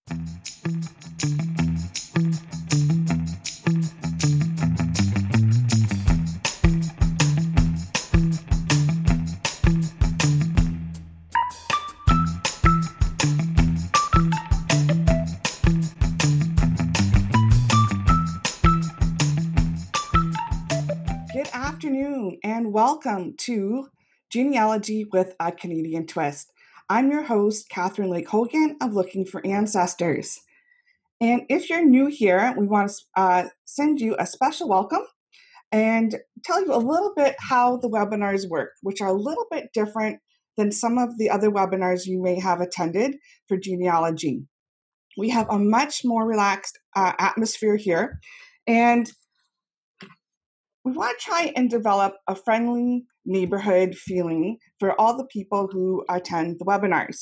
Good afternoon and welcome to Genealogy with a Canadian Twist. I'm your host, Kathryn Hogan of Looking for Ancestors. And if you're new here, we want to send you a special welcome and tell you a little bit how the webinars work, which are a little bit different than some of the other webinars you may have attended for genealogy. We have a much more relaxed atmosphere here, and we want to try and develop a friendly neighborhood feeling for all the people who attend the webinars.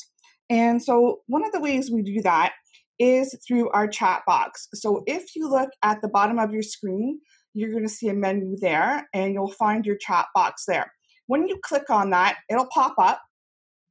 And so one of the ways we do that is through our chat box. So if you look at the bottom of your screen, you're going to see a menu there and you'll find your chat box there. When you click on that, it'll pop up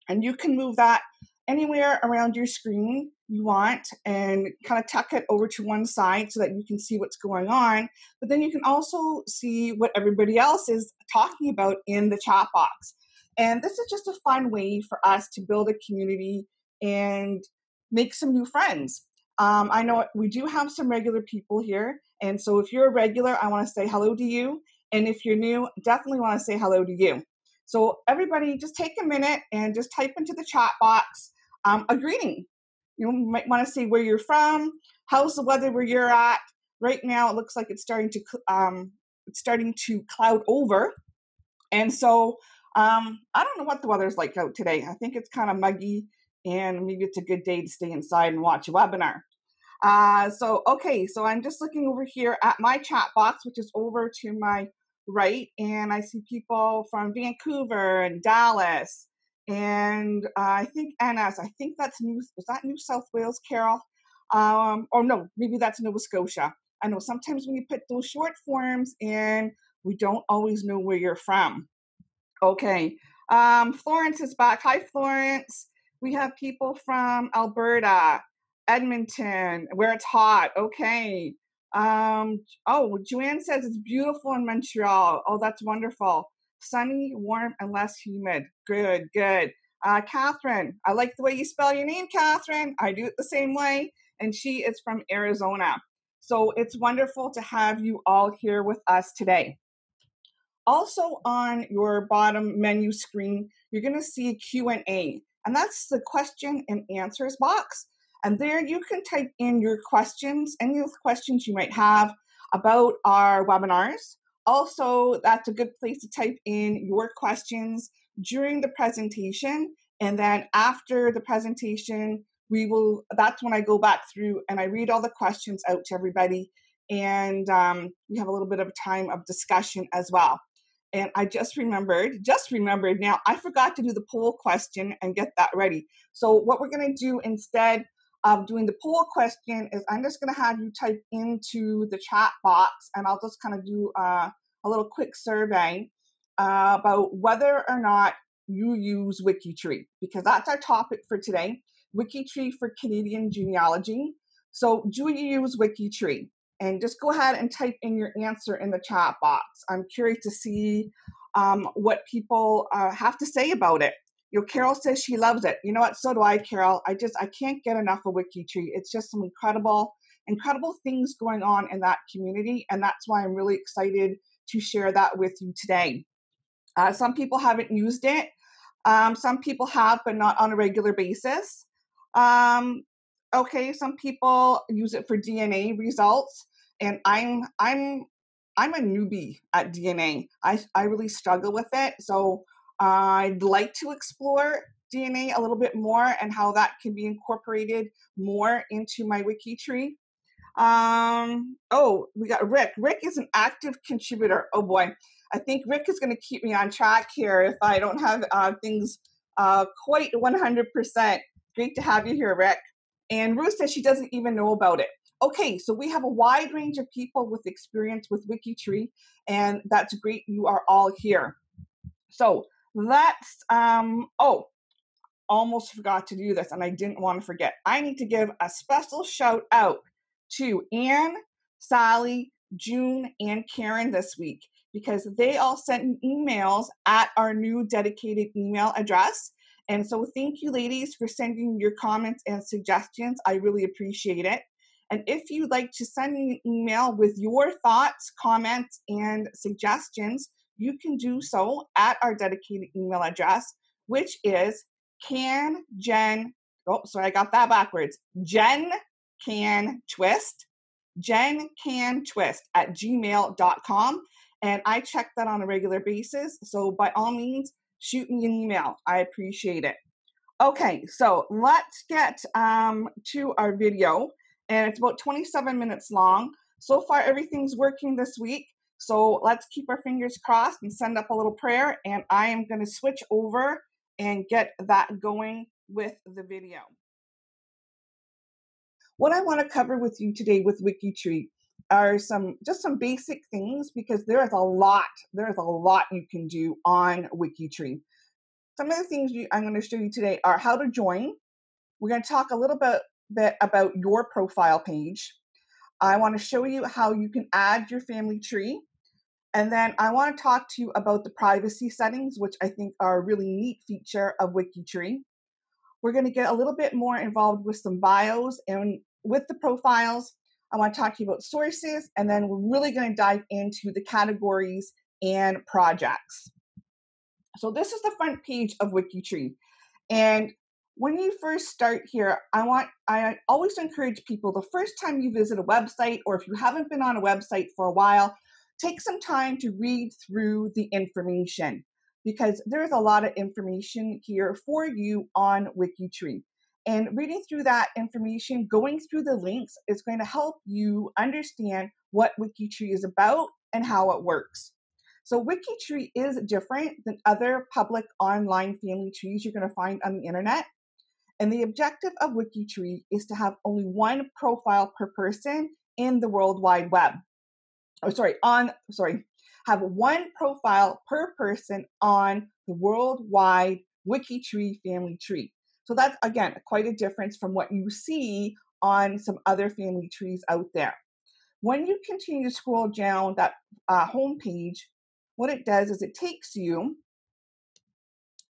and you can move that anywhere around your screen you want and kind of tuck it over to one side so that you can see what's going on. But then you can also see what everybody else is talking about in the chat box. And this is just a fun way for us to build a community and make some new friends. I know we do have some regular people here. And so if you're a regular, I want to say hello to you. And if you're new, definitely want to say hello to you. So everybody just take a minute and just type into the chat box a greeting. You might want to say where you're from, how's the weather where you're at. Right now it looks like it's starting to cloud over. And so I don't know what the weather's like out today. I think it's kind of muggy and maybe it's a good day to stay inside and watch a webinar. So I'm just looking over here at my chat box, which is over to my right, and I see people from Vancouver and Dallas, and I think Annas. I think that's New South Wales, Carol? Or no, maybe that's Nova Scotia. I know sometimes when you put those short forms in, we don't always know where you're from. Okay, Florence is back. Hi, Florence. We have people from Alberta, Edmonton, where it's hot. Okay. Joanne says it's beautiful in Montreal. Oh, that's wonderful. Sunny, warm, and less humid. Good. Kathryn, I like the way you spell your name, Kathryn. I do it the same way. And she is from Arizona. So it's wonderful to have you all here with us today. Also on your bottom menu screen, you're going to see a Q&A, and that's the question and answers box. And there you can type in your questions, any of the questions you might have about our webinars. Also, that's a good place to type in your questions during the presentation. And then after the presentation, that's when I go back through and I read all the questions out to everybody. And we have a little bit of time of discussion as well. And I just remembered now, I forgot to do the poll question and get that ready. So what we're going to do instead of doing the poll question is I'm just going to have you type into the chat box, and I'll just kind of do a little quick survey about whether or not you use WikiTree, because that's our topic for today, WikiTree for Canadian genealogy. So do you use WikiTree? And just go ahead and type in your answer in the chat box. I'm curious to see what people have to say about it. Carol says she loves it. You know what? So do I, Carol. I can't get enough of WikiTree. It's just some incredible things going on in that community, and that's why I'm really excited to share that with you today. Some people haven't used it. Some people have, but not on a regular basis. Some people use it for DNA results, and I'm a newbie at DNA. I really struggle with it, so I'd like to explore DNA a little bit more and how that can be incorporated more into my WikiTree. We got Rick. Rick is an active contributor. Oh boy, I think Rick is going to keep me on track here if I don't have things quite 100%. Great to have you here, Rick. And Ruth says she doesn't even know about it. Okay, so we have a wide range of people with experience with WikiTree, and that's great. You are all here. So let's, almost forgot to do this and I didn't want to forget. I need to give a special shout out to Anne, Sally, June, and Karen this week because they all sent me emails at our new dedicated email address. And so thank you, ladies, for sending your comments and suggestions. I really appreciate it. And if you'd like to send me an email with your thoughts, comments, and suggestions, you can do so at our dedicated email address, which is GenCanTwist at gmail.com. And I check that on a regular basis. So by all means, shoot me an email. I appreciate it. Okay, so let's get to our video. And it's about 27 minutes long. So far, everything's working this week. So let's keep our fingers crossed and send up a little prayer. And I am going to switch over and get that going with the video. What I want to cover with you today with WikiTree are some basic things because there is a lot you can do on WikiTree. Some of the things I'm going to show you today are how to join. We're going to talk a little bit about your profile page. I want to show you how you can add your family tree. And then I want to talk to you about the privacy settings, which I think are a really neat feature of WikiTree. We're going to get a little bit more involved with some bios, and with the profiles, I want to talk to you about sources, and then we're really going to dive into the categories and projects. So this is the front page of WikiTree. And when you first start here, I always encourage people the first time you visit a website, or if you haven't been on a website for a while, take some time to read through the information because there's a lot of information here for you on WikiTree. And reading through that information, going through the links is going to help you understand what WikiTree is about and how it works. So WikiTree is different than other public online family trees you're going to find on the internet. And the objective of WikiTree is to have only one profile per person in the World Wide Web. Have one profile per person on the worldwide WikiTree family tree. So that's, again, quite a difference from what you see on some other family trees out there. When you continue to scroll down that home page, what it does is it takes you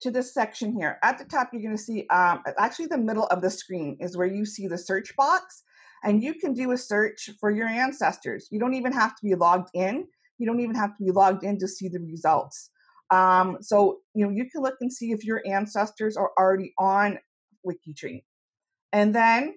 to this section here. At the top, you're going to see, actually the middle of the screen is where you see the search box, and you can do a search for your ancestors. You don't even have to be logged in. You don't even have to be logged in to see the results. So, you can look and see if your ancestors are already on WikiTree. And then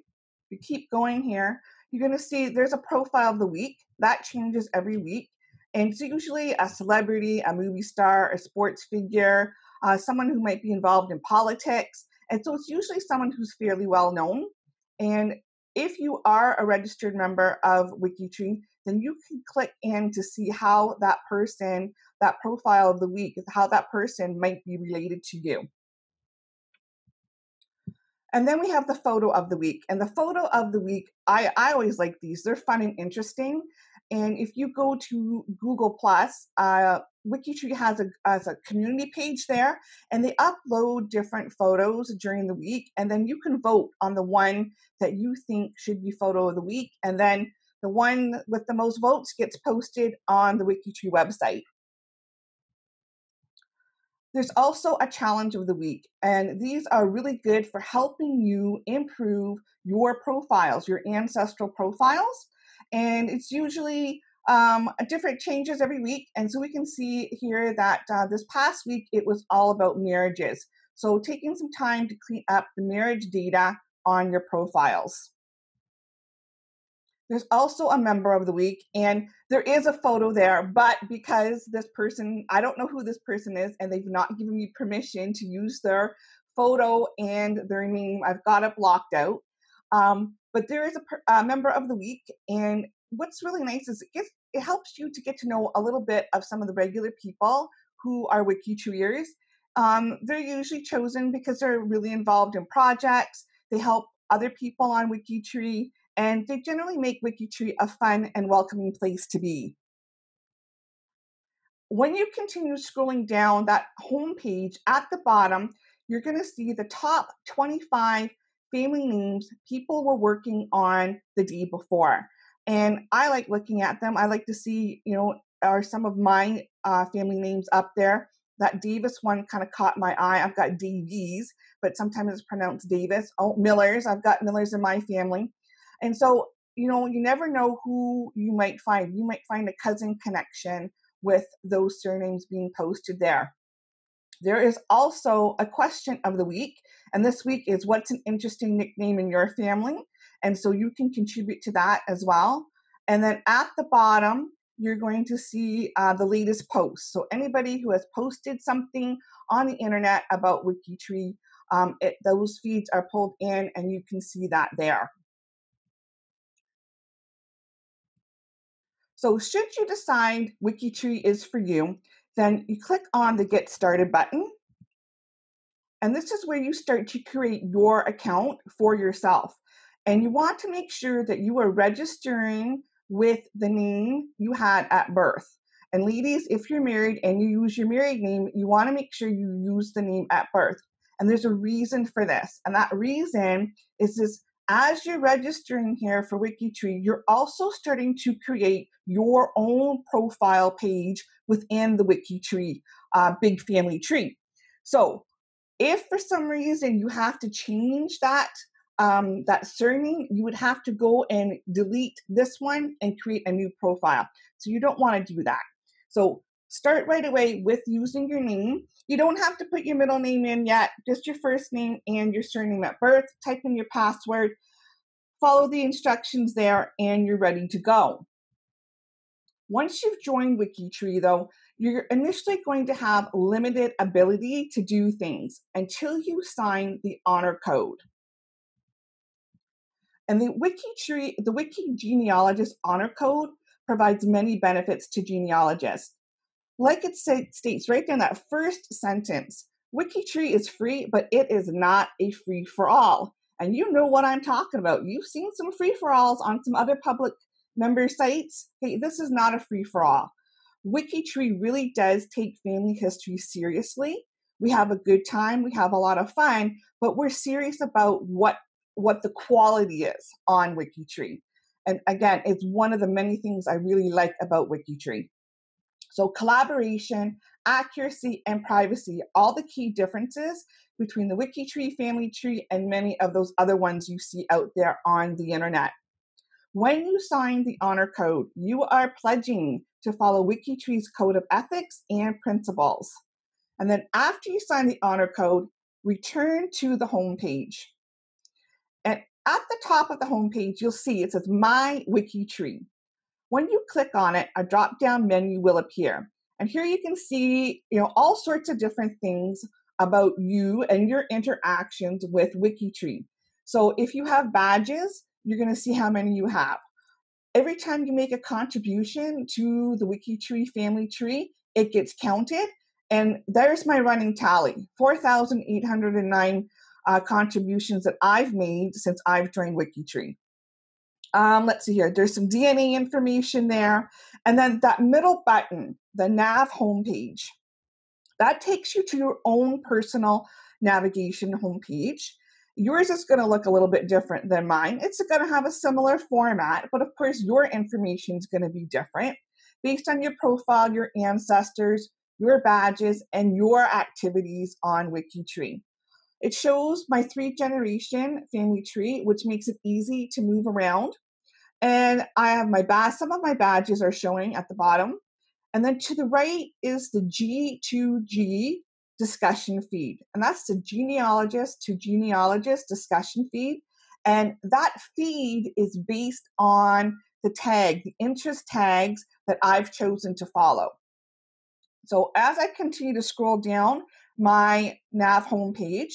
you keep going here, you're going to see there's a profile of the week. That changes every week. And it's usually a celebrity, a movie star, a sports figure, someone who might be involved in politics. And so it's usually someone who's fairly well known. And if you are a registered member of WikiTree, then you can click in to see how that person, that profile of the week, how that person might be related to you. And then we have the photo of the week. And the photo of the week, I always like these. They're fun and interesting. And if you go to Google+, WikiTree has a community page there, and they upload different photos during the week. And then you can vote on the one that you think should be photo of the week. And then the one with the most votes gets posted on the WikiTree website. There's also a challenge of the week, and these are really good for helping you improve your profiles, your ancestral profiles. And it's usually different changes every week. And so we can see here that this past week, it was all about marriages. So taking some time to clean up the marriage data on your profiles. There's also a member of the week, and there is a photo there, but because this person, I don't know who this person is, and they've not given me permission to use their photo and their name, I've got it blocked out. But there is a member of the week, and what's really nice is it helps you to get to know a little bit of some of the regular people who are WikiTreeers. They're usually chosen because they're really involved in projects. They help other people on WikiTree, and they generally make WikiTree a fun and welcoming place to be. When you continue scrolling down that home page at the bottom, you're going to see the top 25 family names people were working on the day before. And I like looking at them. I like to see, are some of my family names up there. That Davis one kind of caught my eye. I've got Davies, but sometimes it's pronounced Davis. Oh, Millers. I've got Millers in my family. And so, you never know who you might find. You might find a cousin connection with those surnames being posted there. There is also a question of the week, and this week is what's an interesting nickname in your family? And so you can contribute to that as well. And then at the bottom, you're going to see the latest posts. So anybody who has posted something on the internet about WikiTree, those feeds are pulled in and you can see that there. So should you decide WikiTree is for you, then you click on the Get Started button. And this is where you start to create your account for yourself. And you want to make sure that you are registering with the name you had at birth. And ladies, if you're married and you use your married name, you want to make sure you use the name at birth. And there's a reason for this. And that reason is this: as you're registering here for WikiTree, you're also starting to create your own profile page within the WikiTree big family tree. So if for some reason you have to change that surname, you would have to go and delete this one and create a new profile. So you don't want to do that. So start right away with using your name. You don't have to put your middle name in yet, just your first name and your surname at birth. Type in your password, follow the instructions there, and you're ready to go. Once you've joined WikiTree, though, you're initially going to have limited ability to do things until you sign the honor code. And the Wiki Genealogist honor code provides many benefits to genealogists. Like it states right there in that first sentence, WikiTree is free, but it is not a free-for-all. And you know what I'm talking about. You've seen some free-for-alls on some other public member sites. Hey, this is not a free-for-all. WikiTree really does take family history seriously. We have a good time, we have a lot of fun, but we're serious about what the quality is on WikiTree. And again, it's one of the many things I really like about WikiTree. So collaboration, accuracy, and privacy, all the key differences between the WikiTree family tree and many of those other ones you see out there on the internet. When you sign the honor code, you are pledging to follow WikiTree's code of ethics and principles. And then after you sign the honor code, return to the home page. And at the top of the home page, you'll see it says My WikiTree. When you click on it, a drop-down menu will appear. And here you can see, all sorts of different things about you and your interactions with WikiTree. So if you have badges, you're going to see how many you have. Every time you make a contribution to the WikiTree family tree, it gets counted. And there's my running tally, 4,809 contributions that I've made since I've joined WikiTree. Let's see here. There's some DNA information there. And then that middle button, the nav homepage, that takes you to your own personal navigation homepage. Yours is going to look a little bit different than mine. It's going to have a similar format, but of course your information is going to be different based on your profile, your ancestors, your badges, and your activities on WikiTree. It shows my 3-generation family tree, which makes it easy to move around. And I have my some of my badges are showing at the bottom. And then to the right is the G2G discussion feed. And that's the genealogist to genealogist discussion feed. And that feed is based on the interest tags that I've chosen to follow. So as I continue to scroll down my nav homepage,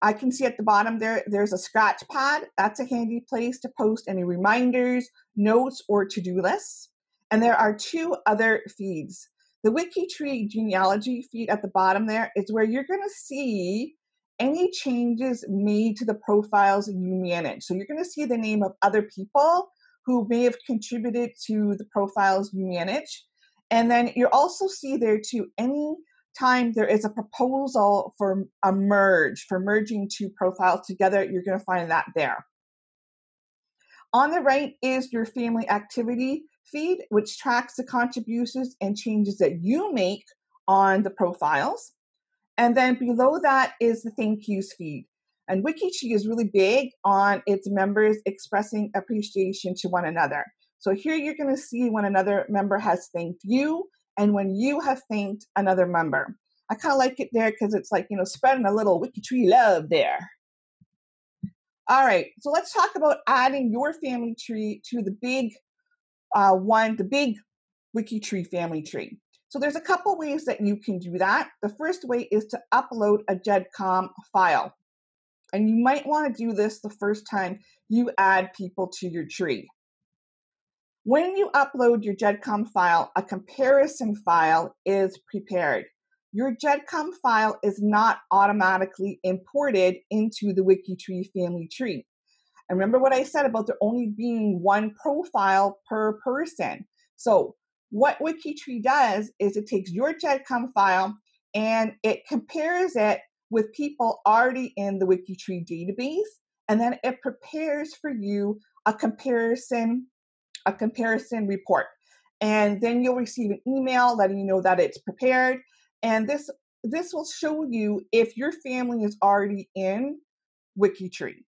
I can see at the bottom there's a scratch pad. That's a handy place to post any reminders, notes, or to-do lists. And there are 2 other feeds. The WikiTree genealogy feed at the bottom there is where you're going to see any changes made to the profiles you manage. So you're going to see the name of other people who may have contributed to the profiles you manage. And then you'll also see there too any time there is a proposal for a merge, for merging two profiles together, you're going to find that there. On the right is your family activity feed, which tracks the contributions and changes that you make on the profiles. And then below that is the thank yous feed. And WikiTree is really big on its members expressing appreciation to one another. So here you're going to see when another member has thanked you and when you have thanked another member. I kind of like it there because it's like, spreading a little WikiTree love there. All right, so let's talk about adding your family tree to the big the big WikiTree family tree. So there's a couple ways that you can do that. The first way is to upload a GEDCOM file. And you might want to do this the first time you add people to your tree. When you upload your GEDCOM file, a comparison file is prepared. Your GEDCOM file is not automatically imported into the WikiTree family tree. And remember what I said about there only being one profile per person. So what WikiTree does is it takes your GEDCOM file and it compares it with people already in the WikiTree database, and then it prepares for you a comparison report. And then you'll receive an email letting you know that it's prepared. And this will show you if your family is already in WikiTree.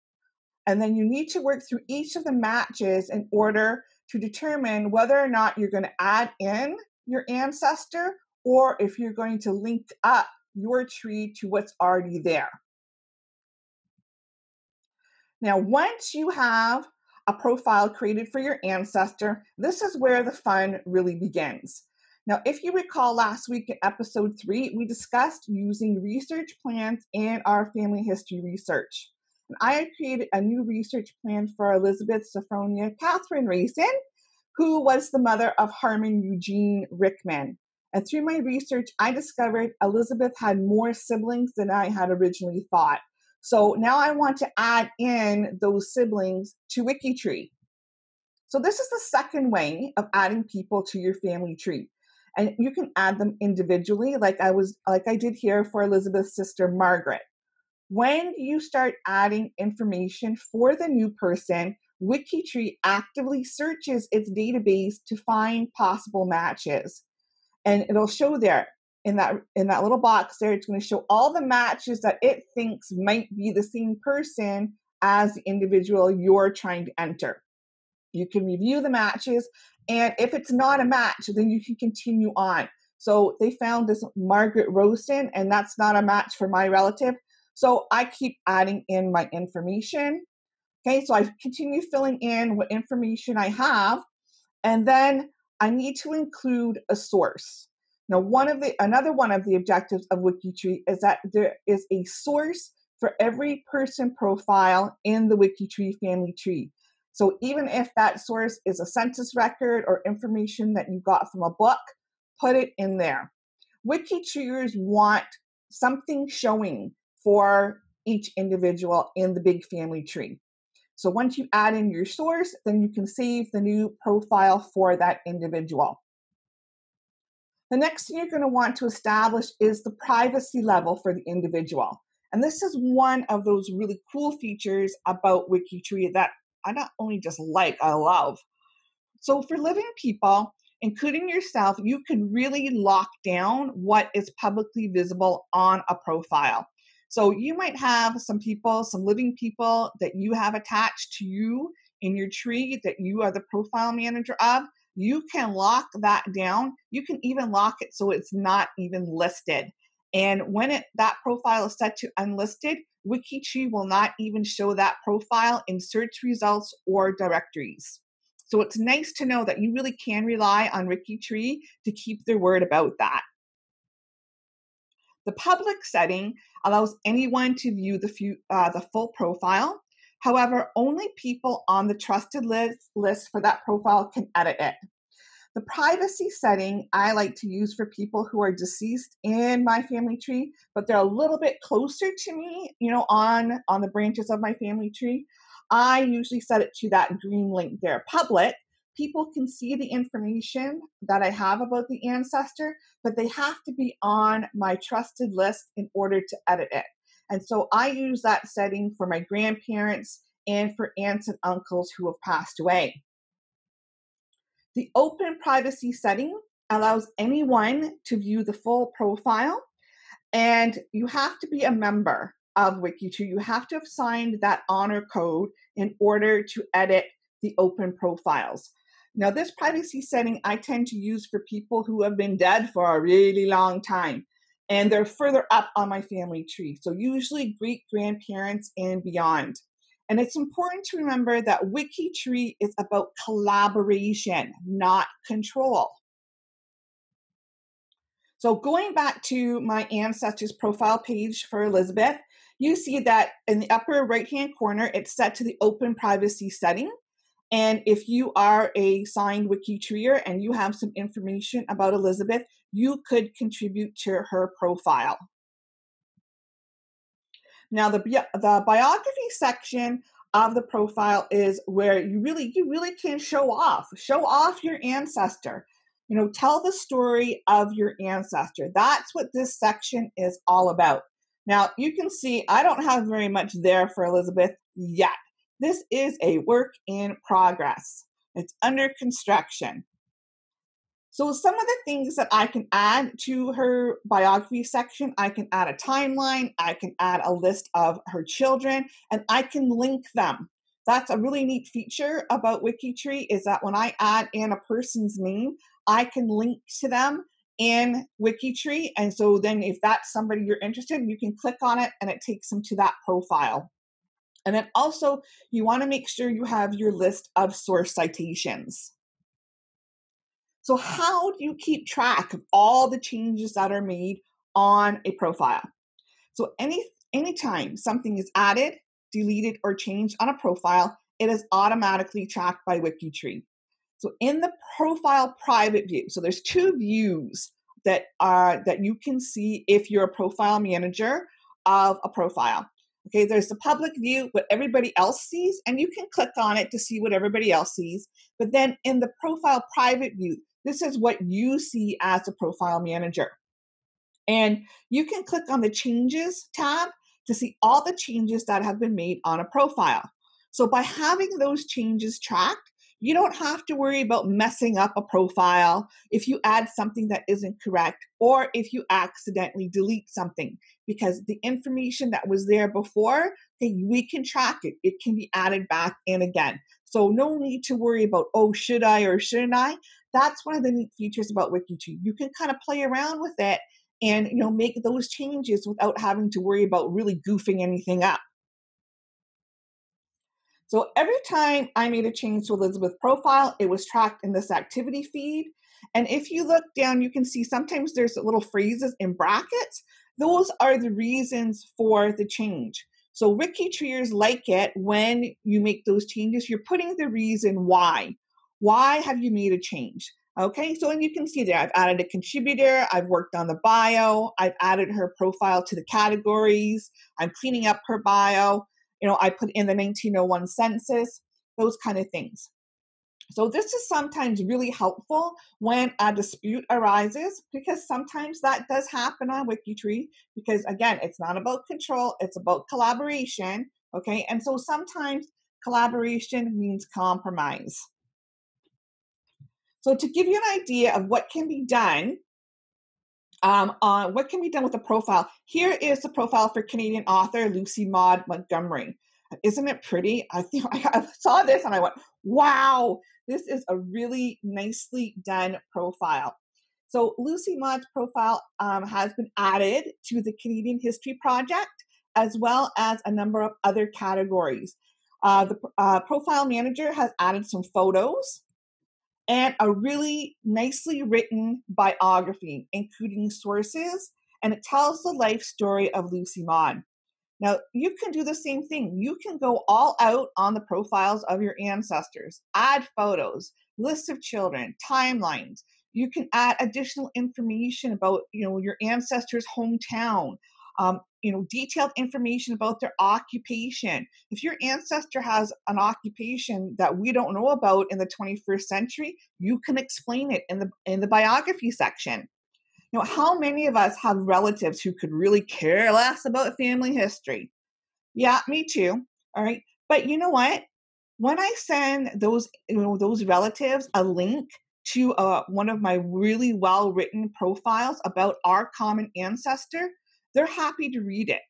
And then you need to work through each of the matches in order to determine whether or not you're going to add in your ancestor or if you're going to link up your tree to what's already there. Now, once you have a profile created for your ancestor, this is where the fun really begins. Now, if you recall last week in episode 3, we discussed using research plans in our family history research. And I had created a new research plan for Elizabeth Sophronia Kathryn Racin, who was the mother of Harmon Eugene Rickman. And through my research, I discovered Elizabeth had more siblings than I had originally thought. So now I want to add in those siblings to WikiTree. So this is the second way of adding people to your family tree. And you can add them individually, like I did here for Elizabeth's sister, Margaret. When you start adding information for the new person, WikiTree actively searches its database to find possible matches. And it'll show there in that little box there, it's going to show all the matches that it thinks might be the same person as the individual you're trying to enter. You can review the matches, and if it's not a match, then you can continue on. So they found this Margaret Rosen, and that's not a match for my relative. So I keep adding in my information. Okay, so I continue filling in what information I have, and then I need to include a source. Now, another one of the objectives of WikiTree is that there is a source for every person profile in the WikiTree family tree. So even if that source is a census record or information that you got from a book, put it in there. WikiTreeers want something showing for each individual in the big family tree. So once you add in your source, then you can save the new profile for that individual. The next thing you're going to want to establish is the privacy level for the individual. And this is one of those really cool features about WikiTree that I not only just like, I love. So for living people, including yourself, you can really lock down what is publicly visible on a profile. So you might have some living people that you have attached to you in your tree that you are the profile manager of. You can lock that down. You can even lock it so it's not even listed. And when that profile is set to unlisted, WikiTree will not even show that profile in search results or directories. So it's nice to know that you really can rely on WikiTree to keep their word about that. The public setting allows anyone to view the full profile. However, only people on the trusted list for that profile can edit it. The privacy setting I like to use for people who are deceased in my family tree, but they're a little bit closer to me, on the branches of my family tree. I usually set it to that green link there, public, people can see the information that I have about the ancestor, but they have to be on my trusted list in order to edit it. And so I use that setting for my grandparents and for aunts and uncles who have passed away. The open privacy setting allows anyone to view the full profile, and you have to be a member of WikiTree. You have to have signed that honor code in order to edit the open profiles. Now, this privacy setting I tend to use for people who have been dead for a really long time, and they're further up on my family tree. So usually great grandparents and beyond. And it's important to remember that WikiTree is about collaboration, not control. So going back to my ancestors profile page for Elizabeth, you see that in the upper right-hand corner, it's set to the open privacy setting. And if you are a signed WikiTreeer and you have some information about Elizabeth, you could contribute to her profile. Now, the biography section of the profile is where you really can show off your ancestor. You know, tell the story of your ancestor. That's what this section is all about. Now, you can see I don't have very much there for Elizabeth yet. This is a work in progress. It's under construction. So some of the things that I can add to her biography section, I can add a timeline, I can add a list of her children, and I can link them. That's a really neat feature about WikiTree, is that when I add in a person's name, I can link to them in WikiTree. And so then if that's somebody you're interested in, you can click on it and it takes them to that profile. And then also you want to make sure you have your list of source citations. So how do you keep track of all the changes that are made on a profile? So anytime something is added, deleted, or changed on a profile, it is automatically tracked by WikiTree. So in the profile private view, so there's two views that you can see if you're a profile manager of a profile. Okay, there's the public view, what everybody else sees, and you can click on it to see what everybody else sees. But then in the profile private view, this is what you see as a profile manager. And you can click on the changes tab to see all the changes that have been made on a profile. So by having those changes tracked, you don't have to worry about messing up a profile if you add something that isn't correct or if you accidentally delete something, because the information that was there before, we can track it. It can be added back in again. So no need to worry about, oh, should I or shouldn't I? That's one of the neat features about WikiTree. You can kind of play around with it and make those changes without having to worry about really goofing anything up. So every time I made a change to Elizabeth's profile, it was tracked in this activity feed. And if you look down, you can see sometimes there's little phrases in brackets. Those are the reasons for the change. So WikiTreeers like it when you make those changes. You're putting the reason why. Why have you made a change? Okay, so and you can see there, I've added a contributor, I've worked on the bio, I've added her profile to the categories, I'm cleaning up her bio. I put in the 1901 census, those kind of things. So this is sometimes really helpful when a dispute arises, because sometimes that does happen on WikiTree, because again, it's not about control, it's about collaboration, okay? And so sometimes collaboration means compromise. So to give you an idea of what can be done, with the profile, here is the profile for Canadian author Lucy Maud Montgomery. Isn't it pretty? I saw this and I went, wow, this is a really nicely done profile. So Lucy Maud's profile has been added to the Canadian History Project, as well as a number of other categories. The profile manager has added some photos and a really nicely written biography, including sources, and it tells the life story of Lucy Maud. Now, you can do the same thing. You can go all out on the profiles of your ancestors, add photos, lists of children, timelines. You can add additional information about, your ancestors' hometown, detailed information about their occupation. If your ancestor has an occupation that we don't know about in the 21st century, you can explain it in the biography section. How many of us have relatives who could really care less about family history? Yeah, me too. All right. But you know what? When I send those relatives a link to one of my really well written profiles about our common ancestor, they're happy to read it.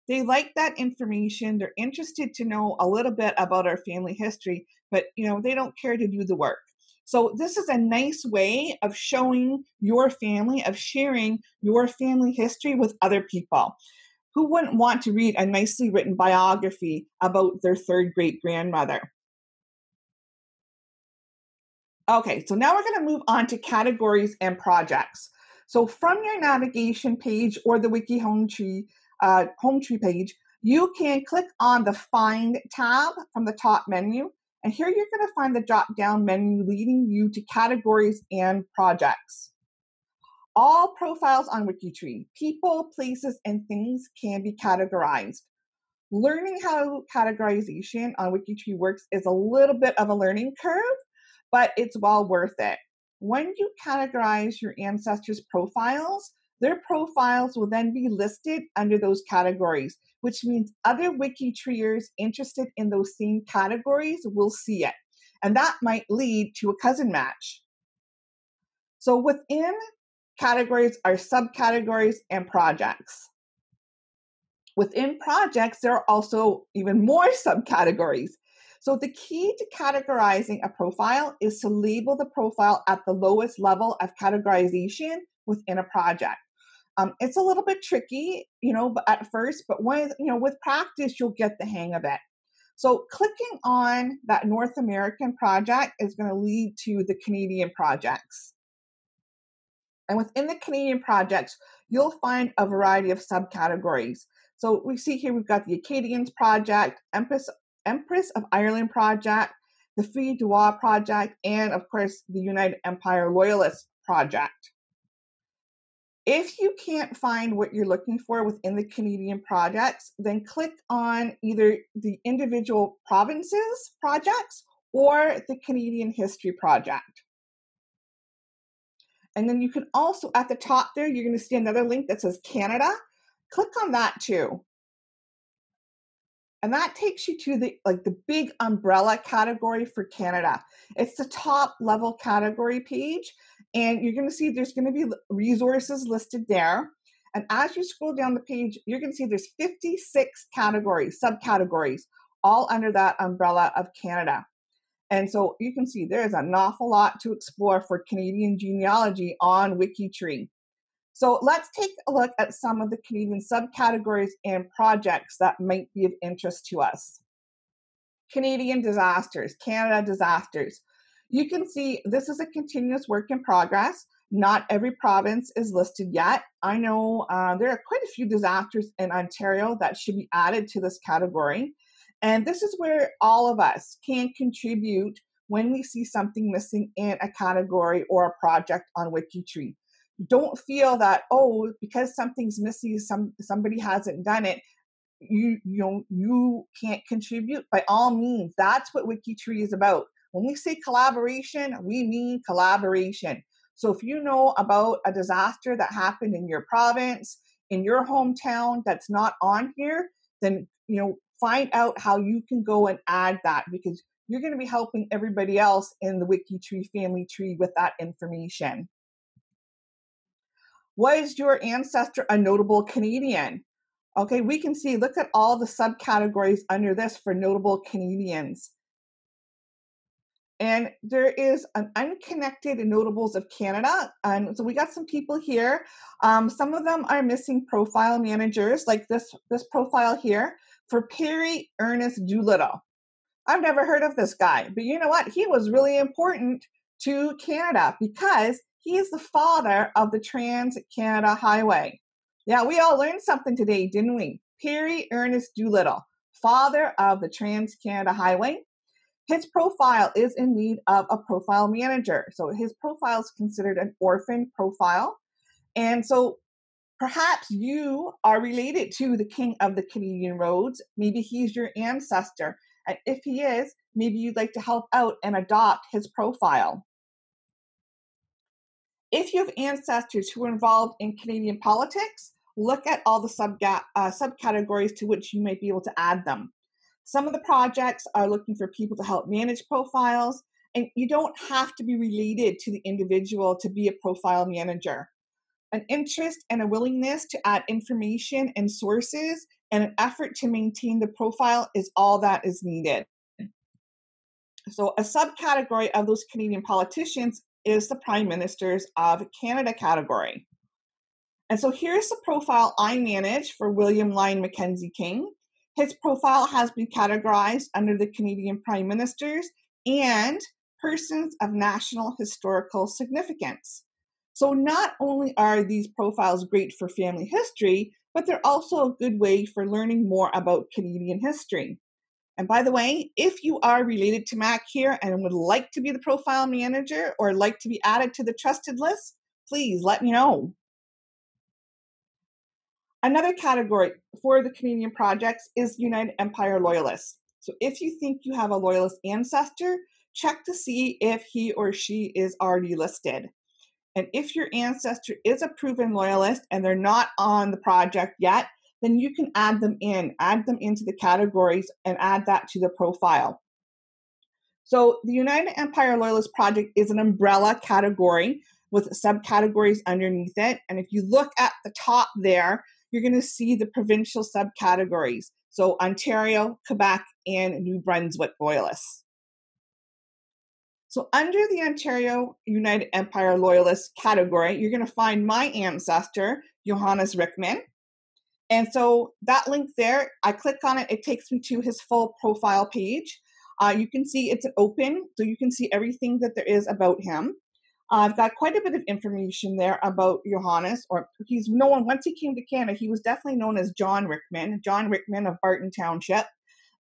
They like that information. They're interested to know a little bit about our family history, but they don't care to do the work. So this is a nice way of showing your family, of sharing your family history with other people. Who wouldn't want to read a nicely written biography about their third great grandmother? Okay, so now we're going to move on to categories and projects. So from your navigation page or the Wiki Home Tree page, you can click on the Find tab from the top menu. And here you're going to find the drop-down menu leading you to categories and projects. All profiles on WikiTree, people, places, and things can be categorized. Learning how categorization on WikiTree works is a little bit of a learning curve, but it's well worth it. When you categorize your ancestors' profiles, their profiles will then be listed under those categories, which means other WikiTreeers interested in those same categories will see it. And that might lead to a cousin match. So within categories are subcategories and projects. Within projects, there are also even more subcategories. So the key to categorizing a profile is to label the profile at the lowest level of categorization within a project. It's a little bit tricky, at first, but with practice, you'll get the hang of it. So clicking on that North American project is going to lead to the Canadian projects. And within the Canadian projects, you'll find a variety of subcategories. So we see here we've got the Acadians Project, Empress of Ireland Project, the Free Duas Project, and of course the United Empire Loyalist Project. If you can't find what you're looking for within the Canadian projects, then click on either the individual provinces projects or the Canadian History Project. And then you can also, at the top there, you're going to see another link that says Canada. Click on that too. And that takes you to the big umbrella category for Canada. It's the top level category page. And you're going to see there's going to be resources listed there. And as you scroll down the page, you're going to see there's 56 categories, subcategories, all under that umbrella of Canada. And so you can see there's an awful lot to explore for Canadian genealogy on WikiTree. So let's take a look at some of the Canadian subcategories and projects that might be of interest to us. Canadian disasters, Canada disasters. You can see this is a continuous work in progress. Not every province is listed yet. I know there are quite a few disasters in Ontario that should be added to this category. And this is where all of us can contribute when we see something missing in a category or a project on WikiTree. Don't feel that, because something's missing, somebody hasn't done it, you can't contribute. By all means, that's what WikiTree is about. When we say collaboration, we mean collaboration. So if you know about a disaster that happened in your province, in your hometown that's not on here, then find out how you can go and add that, because you're going to be helping everybody else in the WikiTree family tree with that information. Was your ancestor a notable Canadian? Okay, we can see, look at all the subcategories under this for notable Canadians. And there is an unconnected notables of Canada. And so we got some people here. Some of them are missing profile managers, like this profile here for Perry Ernest Doolittle. I've never heard of this guy, but you know what? He was really important to Canada because he is the father of the Trans-Canada Highway. Yeah, we all learned something today, didn't we? Perry Ernest Doolittle, father of the Trans-Canada Highway. His profile is in need of a profile manager. So his profile is considered an orphan profile. And so Perhaps you are related to the king of the Canadian roads. Maybe he's your ancestor. And if he is, maybe you'd like to help out and adopt his profile. If you have ancestors who are involved in Canadian politics, look at all the subcategories to which you might be able to add them. Some of the projects are looking for people to help manage profiles, and you don't have to be related to the individual to be a profile manager. An interest and a willingness to add information and sources and an effort to maintain the profile is all that is needed. So, a subcategory of those Canadian politicians is the Prime Ministers of Canada category. And so here's the profile I manage for William Lyon Mackenzie King. His profile has been categorized under the Canadian Prime Ministers and persons of national historical significance. So not only are these profiles great for family history, but they're also a good way for learning more about Canadian history. And by the way, if you are related to Mac here and would like to be the profile manager or like to be added to the trusted list, please let me know. Another category for the Canadian projects is United Empire Loyalists. So if you think you have a Loyalist ancestor, check to see if he or she is already listed. And if your ancestor is a proven Loyalist and they're not on the project yet, then you can add them into the categories and add that to the profile. So the United Empire Loyalist Project is an umbrella category with subcategories underneath it. And if you look at the top there, you're going to see the provincial subcategories. So Ontario, Quebec, and New Brunswick Loyalists. So under the Ontario United Empire Loyalist category, you're going to find my ancestor, Johannes Rickman. And so that link there, I click on it, it takes me to his full profile page. You can see it's open, so you can see everything that there is about him. I've got quite a bit of information there about Johannes, or he's known, once he came to Canada, he was definitely known as John Rickman of Barton Township.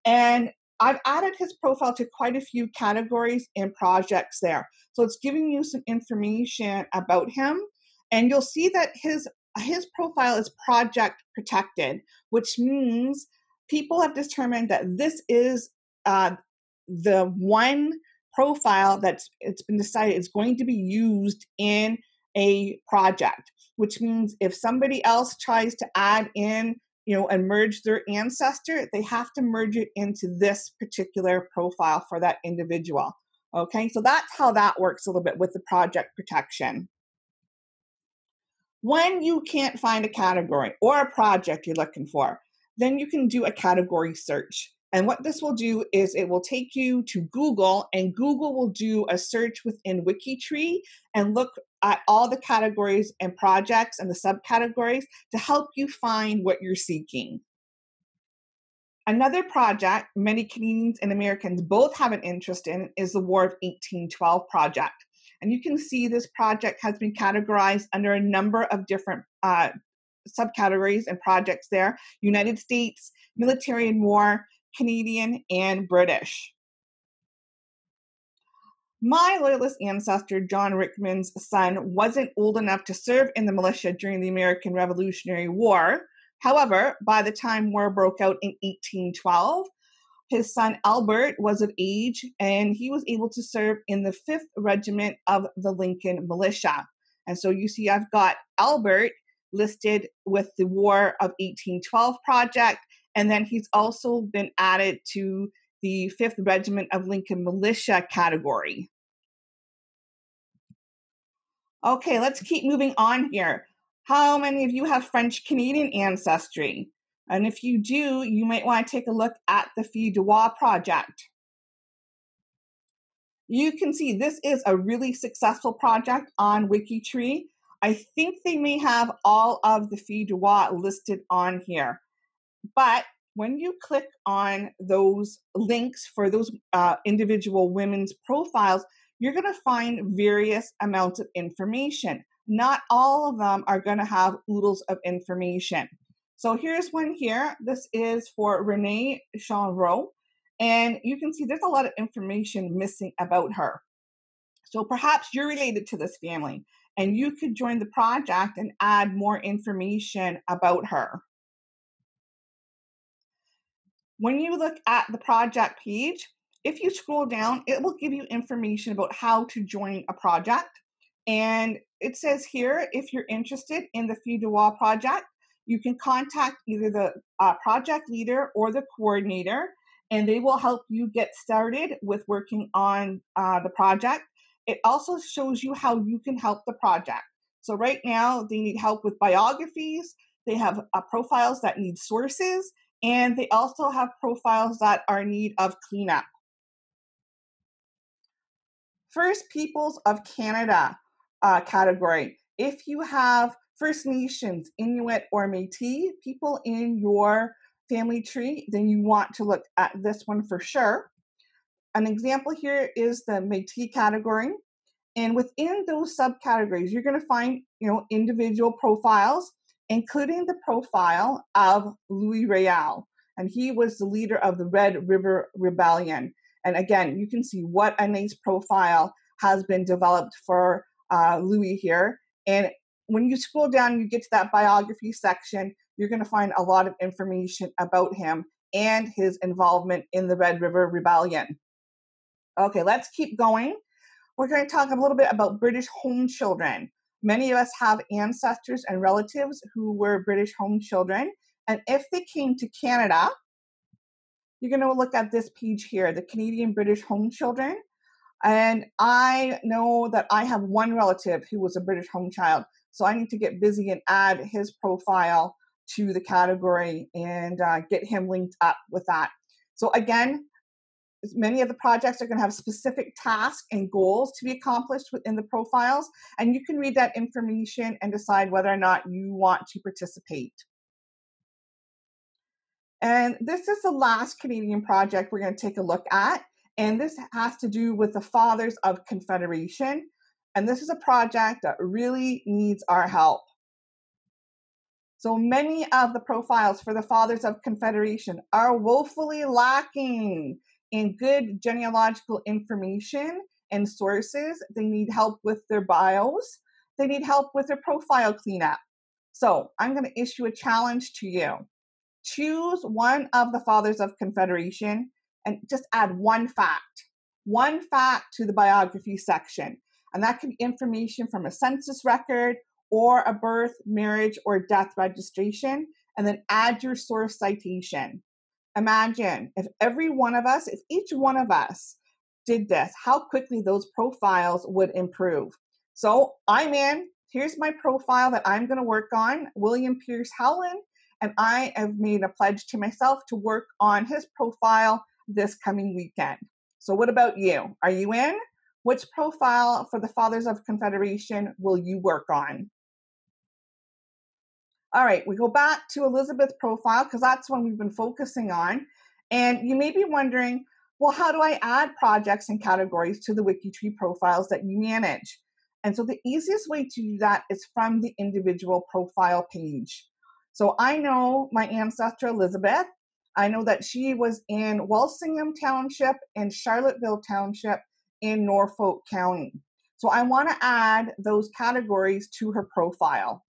And I've added his profile to quite a few categories and projects there. So it's giving you some information about him. And you'll see that his profile is project protected, which means people have determined that this is the one profile it's been decided is going to be used in a project, which means if somebody else tries to add in, and merge their ancestor, they have to merge it into this particular profile for that individual. Okay, so that's how that works a little bit with the project protection. When you can't find a category or a project you're looking for, then you can do a category search. And what this will do is it will take you to Google, and Google will do a search within WikiTree and look at all the categories and projects and the subcategories to help you find what you're seeking. Another project many Canadians and Americans both have an interest in is the War of 1812 project. And you can see this project has been categorized under a number of different subcategories and projects there: United States, military and war, Canadian, and British. My Loyalist ancestor, John Rickman's son, wasn't old enough to serve in the militia during the American Revolutionary War. However, by the time war broke out in 1812, his son Albert was of age, and he was able to serve in the 5th Regiment of the Lincoln Militia. And so you see I've got Albert listed with the War of 1812 project, and then he's also been added to the 5th Regiment of Lincoln Militia category. Okay, let's keep moving on here. How many of you have French-Canadian ancestry? And if you do, you might want to take a look at the Filles du Roi project. You can see this is a really successful project on WikiTree. I think they may have all of the Filles du Roi listed on here. But when you click on those links for those individual women's profiles, you're going to find various amounts of information. Not all of them are going to have oodles of information. So here's one here. This is for Renee Chanvreau. And you can see there's a lot of information missing about her. So perhaps you're related to this family. and you could join the project and add more information about her. When you look at the project page, if you scroll down, it will give you information about how to join a project. And it says here, if you're interested in the Feed the Wall project, you can contact either the project leader or the coordinator, and they will help you get started with working on the project. It also shows you how you can help the project. So right now, they need help with biographies. They have profiles that need sources, and they also have profiles that are in need of cleanup. First Peoples of Canada category. If you have First Nations, Inuit, or Métis people in your family tree, then you want to look at this one for sure. An example here is the Métis category. And within those subcategories, you're going to find, individual profiles, including the profile of Louis Riel. And he was the leader of the Red River Rebellion. And again, you can see what a nice profile has been developed for Louis here. And when you scroll down, you get to that biography section, you're going to find a lot of information about him and his involvement in the Red River Rebellion. Okay, let's keep going. We're going to talk a little bit about British home children. Many of us have ancestors and relatives who were British home children. And if they came to Canada, you're going to look at this page here, the Canadian British home children. And I know that I have one relative who was a British home child. So I need to get busy and add his profile to the category and get him linked up with that. So again, many of the projects are going to have specific tasks and goals to be accomplished within the profiles, and you can read that information and decide whether or not you want to participate. And this is the last Canadian project we're going to take a look at, and this has to do with the Fathers of Confederation, and this is a project that really needs our help. So many of the profiles for the Fathers of Confederation are woefully lacking in good genealogical information and sources. They need help with their bios. They need help with their profile cleanup. So I'm going to issue a challenge to you. Choose one of the Fathers of Confederation and just add one fact to the biography section. And that can be information from a census record or a birth, marriage, or death registration, and then add your source citation. Imagine if each one of us did this, how quickly those profiles would improve. So I'm in. Here's my profile that I'm going to work on, William Pierce Howland, and I have made a pledge to myself to work on his profile this coming weekend. So what about you? Are you in? Which profile for the Fathers of Confederation will you work on? All right, we go back to Elizabeth's profile because that's one we've been focusing on. And you may be wondering, well, how do I add projects and categories to the WikiTree profiles that you manage? And so the easiest way to do that is from the individual profile page. So I know my ancestor, Elizabeth. I know that she was in Walsingham Township and Charlotteville Township in Norfolk County. So I want to add those categories to her profile.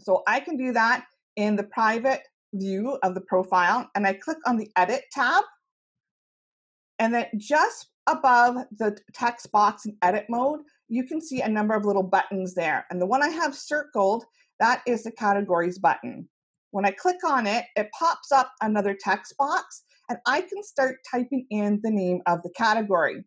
So I can do that in the private view of the profile, and I click on the Edit tab, and then just above the text box in edit mode, you can see a number of little buttons there. And the one I have circled, that is the Categories button. When I click on it, it pops up another text box, and I can start typing in the name of the category.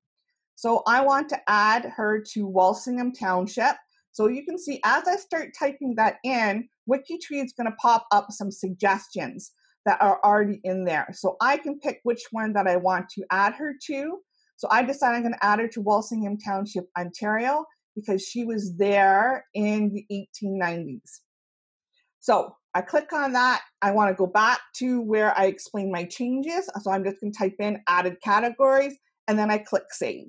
So I want to add her to Walsingham Township. So you can see as I start typing that in, WikiTree is going to pop up some suggestions that are already in there. So I can pick which one that I want to add her to. So I decided I'm going to add her to Walsingham Township, Ontario, because she was there in the 1890s. So I click on that. I want to go back to where I explain my changes. So I'm just going to type in added categories, and then I click save.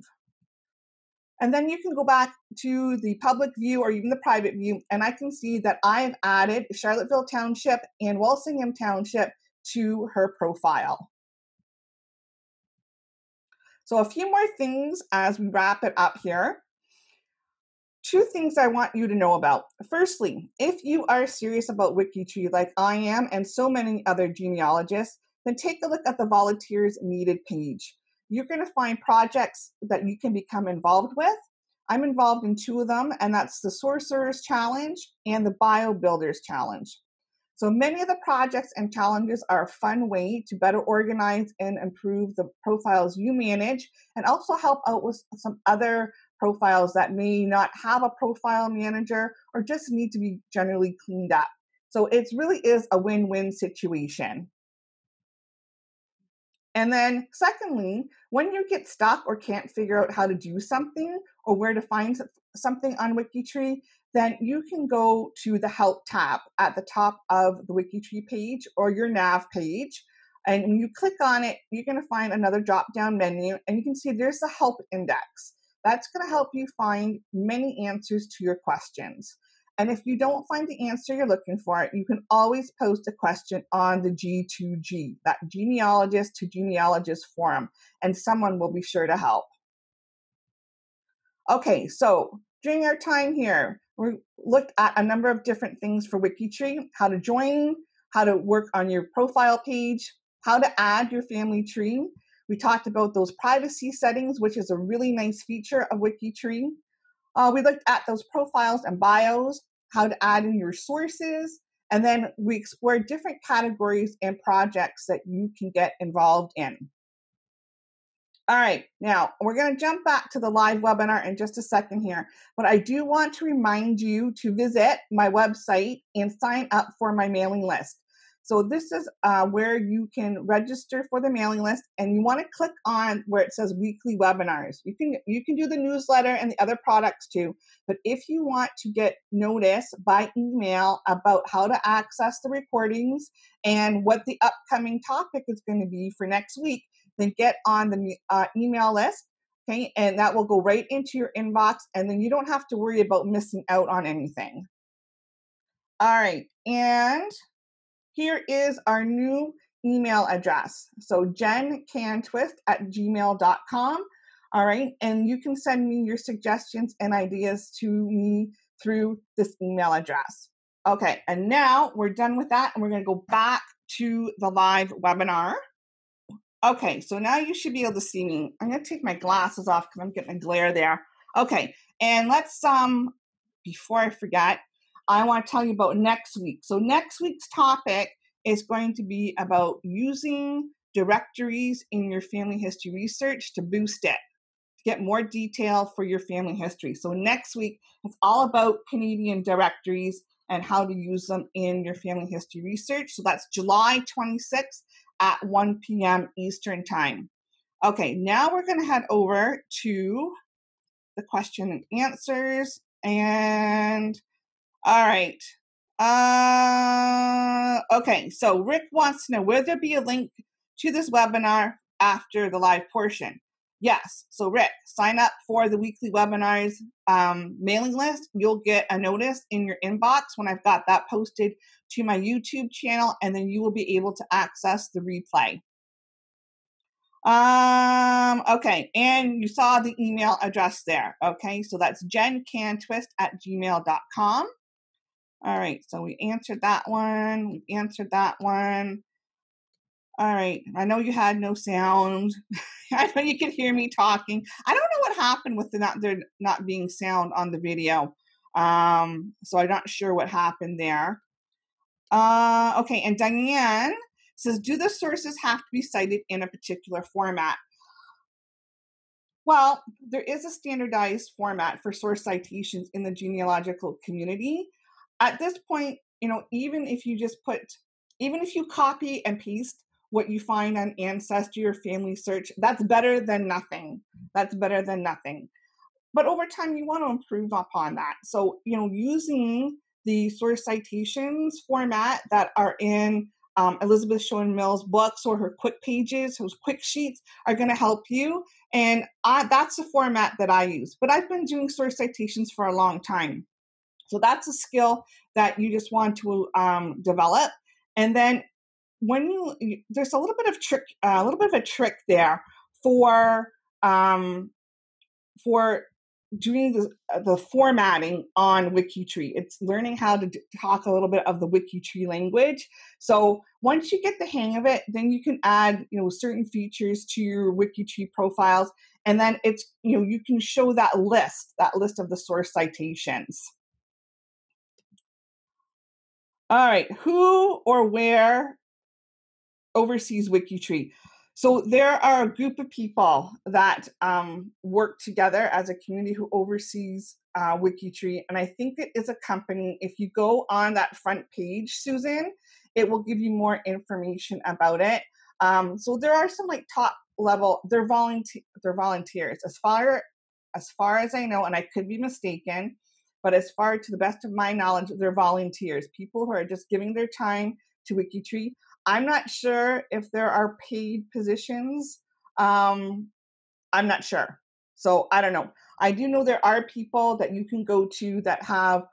And then you can go back to the public view or even the private view, and I can see that I have added Charlotteville Township and Walsingham Township to her profile. So a few more things as we wrap it up here. two things I want you to know about. Firstly, if you are serious about WikiTree like I am and so many other genealogists, then take a look at the volunteers needed page. You're going to find projects that you can become involved with. I'm involved in two of them, and that's the Sorcerers Challenge and the Bio Builders Challenge. So many of the projects and challenges are a fun way to better organize and improve the profiles you manage, and also help out with some other profiles that may not have a profile manager or just need to be generally cleaned up. So it really is a win-win situation. And then secondly, when you get stuck or can't figure out how to do something or where to find something on WikiTree, then you can go to the Help tab at the top of the WikiTree page or your nav page. And when you click on it, you're going to find another drop-down menu, and you can see there's the Help Index. That's going to help you find many answers to your questions. And if you don't find the answer you're looking for, you can always post a question on the G2G, that genealogist to genealogist forum, and someone will be sure to help. Okay, so during our time here, we looked at a number of different things for WikiTree: how to join, how to work on your profile page, how to add your family tree. We talked about those privacy settings, which is a really nice feature of WikiTree. We looked at those profiles and bios, how to add in your sources, and then we explored different categories and projects that you can get involved in. All right, now we're going to jump back to the live webinar in just a second here, but I do want to remind you to visit my website and sign up for my mailing list. So this is where you can register for the mailing list, and you want to click on where it says weekly webinars. You can do the newsletter and the other products too, but if you want to get notice by email about how to access the recordings and what the upcoming topic is going to be for next week, then get on the email list, okay? And that will go right into your inbox, and then you don't have to worry about missing out on anything. All right, and here is our new email address. So jencantwist@gmail.com. All right, and you can send me your suggestions and ideas to me through this email address. Okay, and now we're done with that, and we're going to go back to the live webinar. Okay, so now you should be able to see me. I'm going to take my glasses off because I'm getting a glare there. Okay, and let's, before I forget, I want to tell you about next week. So next week's topic is going to be about using directories in your family history research to boost it, to get more detail for your family history. So next week, it's all about Canadian directories and how to use them in your family history research. So that's July 26th at 1 p.m. Eastern Time. Okay, now we're going to head over to the question and answers. And all right. Okay, so Rick wants to know, will there be a link to this webinar after the live portion? Yes. So Rick, sign up for the weekly webinars mailing list. You'll get a notice in your inbox when I've got that posted to my YouTube channel, and then you will be able to access the replay. Okay, and you saw the email address there. Okay, so that's jencantwist@gmail.com. All right, so we answered that one. All right, I know you had no sound. I know you could hear me talking. I don't know what happened with there not being sound on the video. So I'm not sure what happened there. Okay, and Diane says, do the sources have to be cited in a particular format? Well, there is a standardized format for source citations in the genealogical community. At this point, even if you copy and paste what you find on Ancestry or Family Search, that's better than nothing. But over time, you want to improve upon that. So, using the source citations format that are in Elizabeth Showen Mills' books or her quick pages, those quick sheets are going to help you. And that's the format that I use. But I've been doing source citations for a long time. So that's a skill that you just want to develop. And then there's a little bit of a trick there for doing the formatting on WikiTree. It's learning how to talk a little bit of the WikiTree language. So once you get the hang of it, then you can add, certain features to your WikiTree profiles, and then it's, you can show that list of the source citations. All right, who or where oversees WikiTree? So there are a group of people that work together as a community who oversees WikiTree, and I think it is a company. If you go on that front page, Susan, it will give you more information about it. So there are some like top level. They're volunteers. As far as I know, and I could be mistaken, but as far to the best of my knowledge, they're volunteers. People who are just giving their time to WikiTree. I'm not sure if there are paid positions. I'm not sure. So I don't know. I do know there are people that you can go to that have,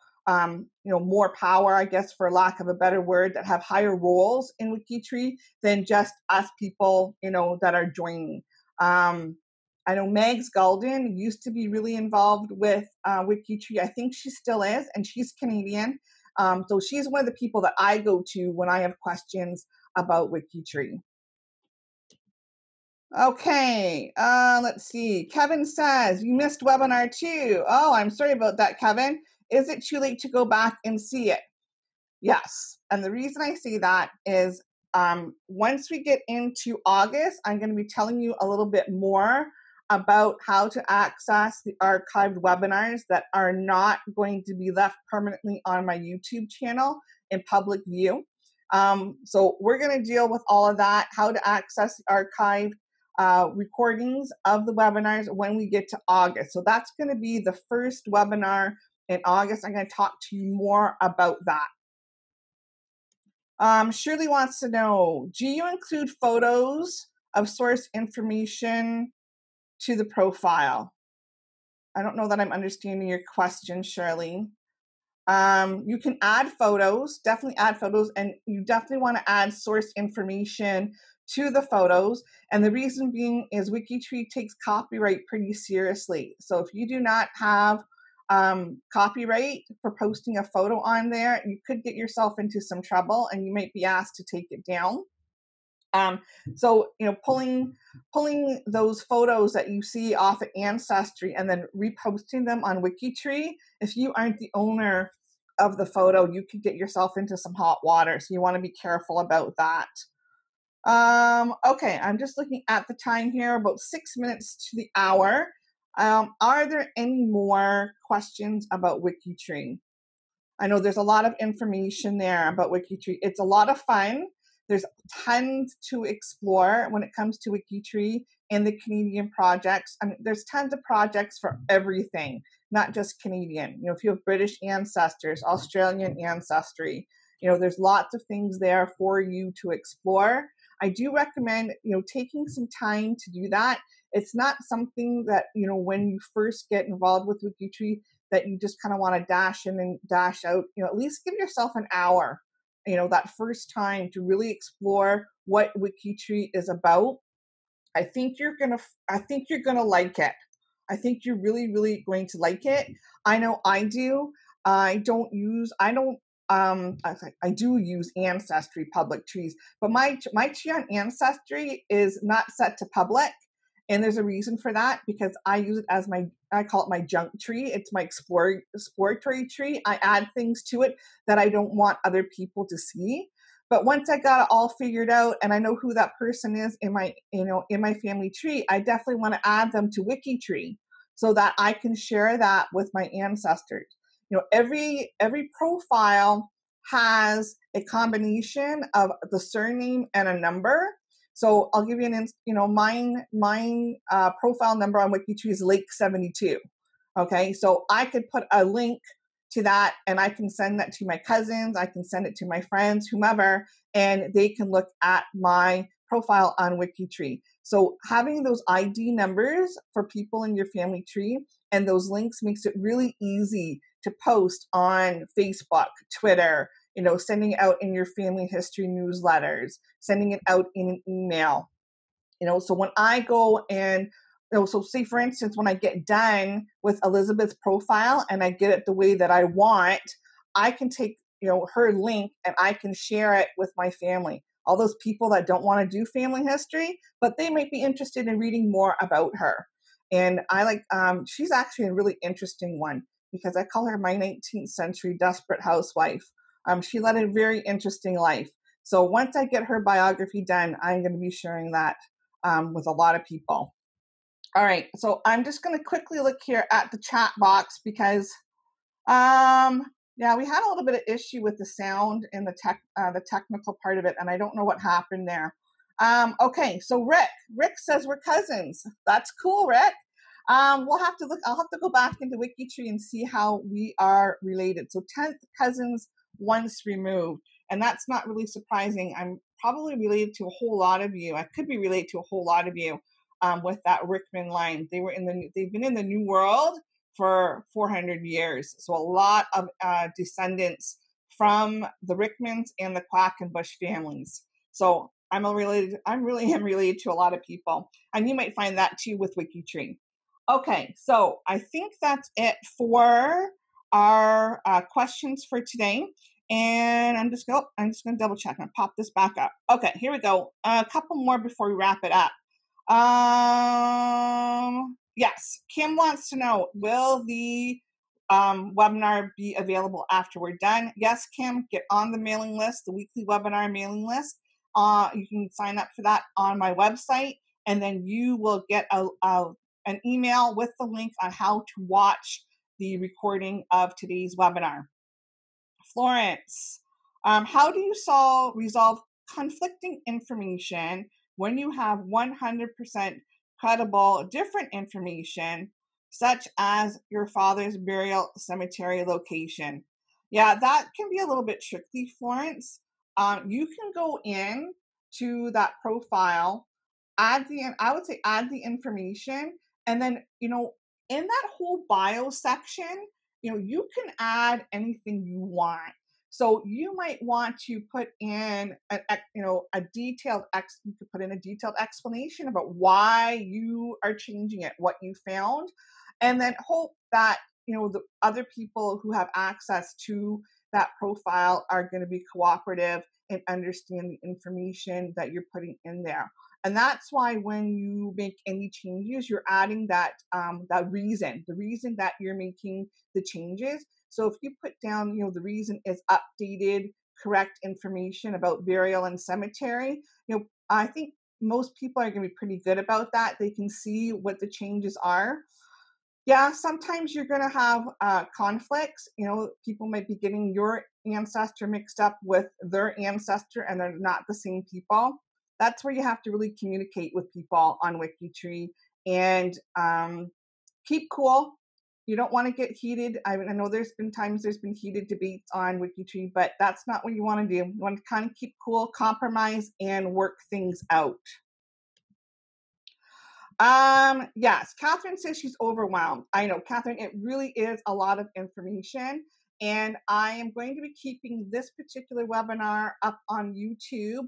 more power, I guess, for lack of a better word, that have higher roles in WikiTree than just us people, that are joining. I know Megs Golden used to be really involved with WikiTree. I think she still is, and she's Canadian. So she's one of the people that I go to when I have questions about WikiTree. Okay, let's see. Kevin says, you missed webinar 2. Oh, I'm sorry about that, Kevin. Is it too late to go back and see it? Yes. And the reason I say that is once we get into August, I'm going to be telling you a little bit more about how to access the archived webinars that are not going to be left permanently on my YouTube channel in public view. So we're going to deal with all of that, how to access the archived recordings of the webinars when we get to August. So that's going to be the first webinar in August. I'm going to talk to you more about that. Shirley wants to know, do you include photos of source information to the profile? I don't know that I'm understanding your question, Shirley. You can add photos, definitely add photos, and you definitely want to add source information to the photos. And the reason being is WikiTree takes copyright pretty seriously. So if you do not have copyright for posting a photo on there, you could get yourself into some trouble and you might be asked to take it down. So, pulling those photos that you see off of Ancestry and then reposting them on WikiTree, if you aren't the owner of the photo, you could get yourself into some hot water. So you want to be careful about that. Okay, I'm just looking at the time here, about 6 minutes to the hour. Are there any more questions about WikiTree? I know there's a lot of information there about WikiTree. It's a lot of fun. There's tons to explore when it comes to WikiTree and the Canadian projects. I mean, there's tons of projects for everything, not just Canadian. If you have British ancestors, Australian ancestry, there's lots of things there for you to explore. I do recommend, taking some time to do that. It's not something that, when you first get involved with WikiTree, that you just kind of want to dash in and dash out. At least give yourself an hour, that first time to really explore what WikiTree is about. I think you're gonna like it. I think you're really, really going to like it. I know I do. I do use Ancestry public trees, but my tree on Ancestry is not set to public. And there's a reason for that, because I use it as I call it my junk tree. It's my exploratory tree. I add things to it that I don't want other people to see. But once I got it all figured out and I know who that person is in my family tree, I definitely want to add them to WikiTree so that I can share that with my ancestors. Every profile has a combination of the surname and a number. So I'll give you mine profile number on WikiTree is Lake 72. Okay, so I could put a link to that and I can send that to my cousins, I can send it to my friends, whomever, and they can look at my profile on WikiTree. So having those ID numbers for people in your family tree and those links makes it really easy to post on Facebook, Twitter, sending it out in your family history newsletters, sending it out in an email. So when I go and so say for instance, when I get done with Elizabeth's profile and I get it the way that I want, I can take, her link and I can share it with my family. All those people that don't want to do family history, but they might be interested in reading more about her. And I like, she's actually a really interesting one because I call her my 19th century desperate housewife. She led a very interesting life. So once I get her biography done, I'm going to be sharing that with a lot of people. All right, so I'm just going to quickly look here at the chat box because, yeah, we had a little bit of issue with the sound and the technical part of it, and I don't know what happened there. Okay, so Rick says we're cousins. That's cool, Rick. We'll have to look. I'll have to go back into WikiTree and see how we are related. So 10th cousins once removed, and that's not really surprising. I'm probably related to a whole lot of you. I could be related to a whole lot of you. With that Rickman line, they've been in the New World for 400 years. So a lot of descendants from the Rickmans and the Quackenbush families. So I'm really am related to a lot of people, and you might find that too with WikiTree. Okay, so I think that's it for our questions for today. And I'm just going to double check and pop this back up. Okay, here we go. A couple more before we wrap it up. Yes, Kim wants to know, will the webinar be available after we're done? Yes, Kim, get on the mailing list, the weekly webinar mailing list. You can sign up for that on my website, and then you will get an email with the link on how to watch the recording of today's webinar. Florence, how do you resolve conflicting information when you have 100% credible different information, such as your father's burial cemetery location? Yeah, that can be a little bit tricky, Florence. You can go in to that profile, add the information, and then, in that whole bio section, you can add anything you want. So you might want to put in a detailed explanation about why you are changing it, what you found, and then hope that the other people who have access to that profile are going to be cooperative and understand the information that you're putting in there. And that's why when you make any changes, you're adding that the reason that you're making the changes. So if you put down, the reason is updated, correct information about burial and cemetery, I think most people are going to be pretty good about that. They can see what the changes are. Yeah, sometimes you're going to have conflicts. People might be getting your ancestor mixed up with their ancestor, and they're not the same people. That's where you have to really communicate with people on WikiTree and keep cool. You don't want to get heated. I know there's been heated debates on WikiTree, but that's not what you want to do. You want to kind of keep cool, compromise, and work things out. Yes, Kathryn says she's overwhelmed. I know, Kathryn, it really is a lot of information. And I am going to be keeping this particular webinar up on YouTube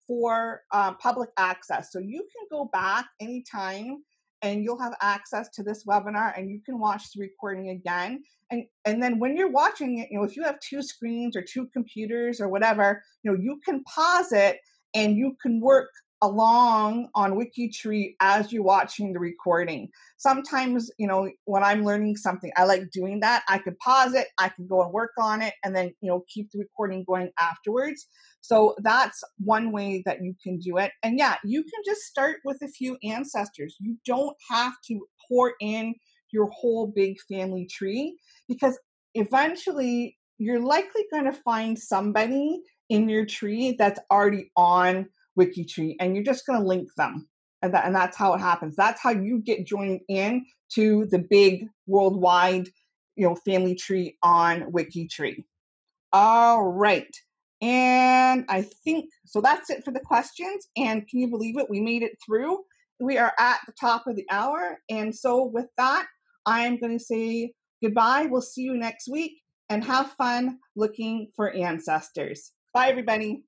for public access. So you can go back anytime and you'll have access to this webinar and you can watch the recording again. And then when you're watching it, if you have two screens or two computers or whatever, you can pause it and you can work along on WikiTree as you're watching the recording. Sometimes, when I'm learning something, I like doing that. I could pause it, I can go and work on it, and then, keep the recording going afterwards. So that's one way that you can do it. And yeah, you can just start with a few ancestors. You don't have to pour in your whole big family tree, because eventually you're likely going to find somebody in your tree that's already on WikiTree, and you're just going to link them. And that's how it happens. That's how you get joined in to the big worldwide, family tree on WikiTree. All right. And I think, so that's it for the questions. And can you believe it? We made it through. We are at the top of the hour. And so with that, I'm going to say goodbye. We'll see you next week and have fun looking for ancestors. Bye, everybody.